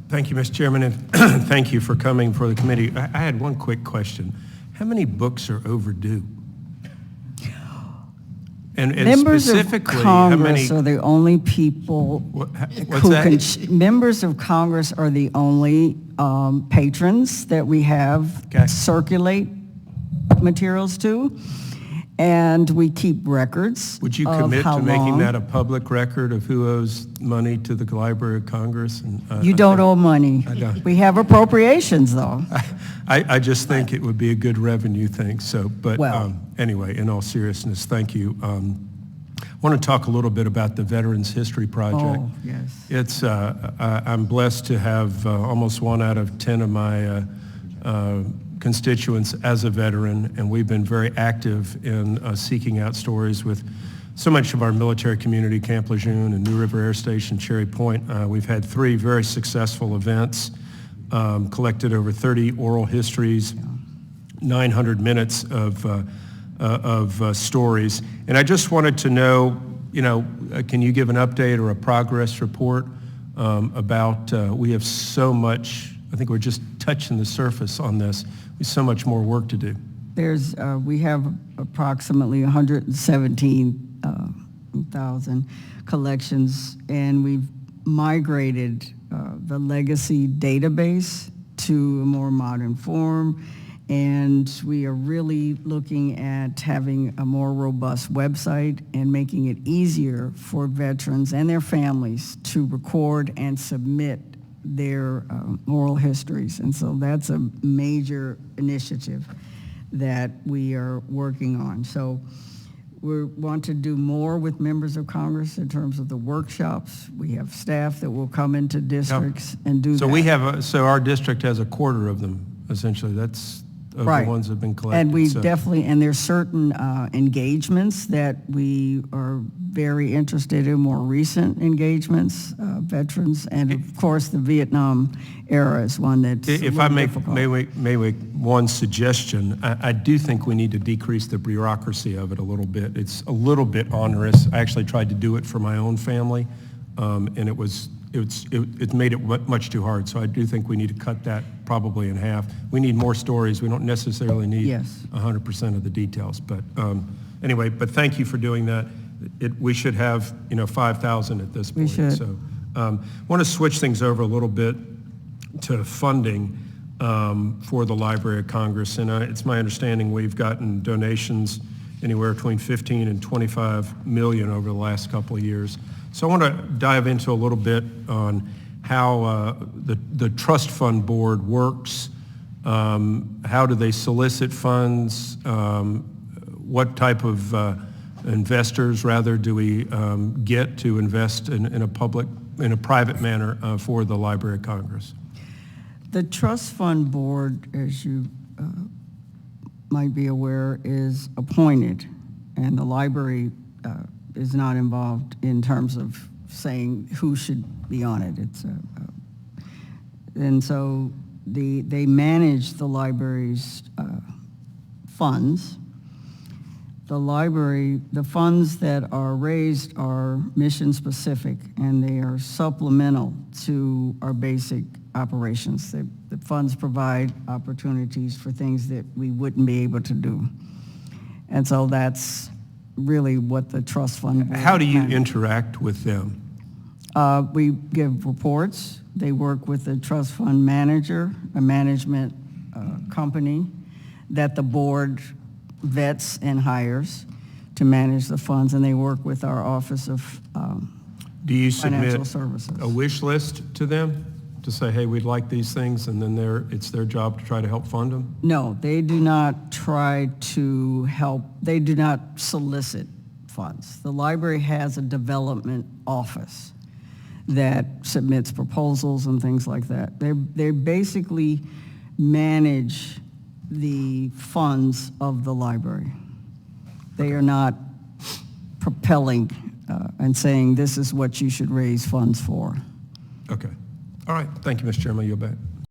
Thank you, Mr. Chairman, and thank you for coming for the committee. I had one quick question. How many books are overdue? And members specifically, of Congress how many, are the only people what's that? Members of Congress are the only patrons that we have circulate materials to, and we keep records. Would you commit to making that a public record of who owes money to the Library of Congress? And, you don't owe money. I don't. We have appropriations, though. I just think it would be a good revenue thing. So, but well, anyway, in all seriousness, thank you. I want to talk a little bit about the Veterans History Project. Oh, yes. It's I'm blessed to have almost 1 out of 10 of my constituents as a veteran, and we've been very active in seeking out stories with so much of our military community, Camp Lejeune and New River Air Station, Cherry Point. We've had 3 very successful events, collected over 30 oral histories, 900 minutes of stories. And I just wanted to know, can you give an update or a progress report about, we have so much, I think we're just touching the surface on this. There's so much more work to do. We have approximately 117,000 collections, and we've migrated the legacy database to a more modern form, and we are really looking at having a more robust website and making it easier for veterans and their families to record and submit their oral histories. And so that's a major initiative that we are working on. So we want to do more with members of Congress in terms of the workshops. We have staff that will come into districts and do that. So our district has a quarter of them, essentially. That's of right. The ones that have been collected. And we definitely, and there's certain engagements that we are very interested in, more recent engagements, veterans, and of course the Vietnam era is one that's if I may make one suggestion, I do think we need to decrease the bureaucracy of it a little bit. It's a little bit onerous. I actually tried to do it for my own family, and it made it much too hard. So I do think we need to cut that probably in half. We need more stories. We don't necessarily need 100% of the details. But anyway, but thank you for doing that. We should have 5,000 at this point. We should. So I want to switch things over a little bit to funding for the Library of Congress. And it's my understanding we've gotten donations anywhere between 15 and 25 million over the last couple of years. So I want to dive into a little bit on how the trust fund board works. How do they solicit funds? What type of investors, rather, do we get to invest in a private manner for the Library of Congress? The trust fund board, as you might be aware, is appointed, and the library is not involved in terms of saying who should be on it. And so they manage the library's funds. The funds that are raised are mission specific, and they are supplemental to our basic operations. The funds provide opportunities for things that we wouldn't be able to do. And so that's really what the trust fund. How do you interact with them? We give reports. They work with the trust fund manager, a management company that the board vets and hires to manage the funds, and they work with our Office of Do you Financial submit Services. A wish list to them to say, hey, we'd like these things, and then it's their job to try to help fund them? No, they do not try to help. They do not solicit funds. The library has a development office that submits proposals and things like that. They basically manage the funds of the library. They are not propelling and saying this is what you should raise funds for. Okay. All right. Thank you, Mr. Chairman. You're back.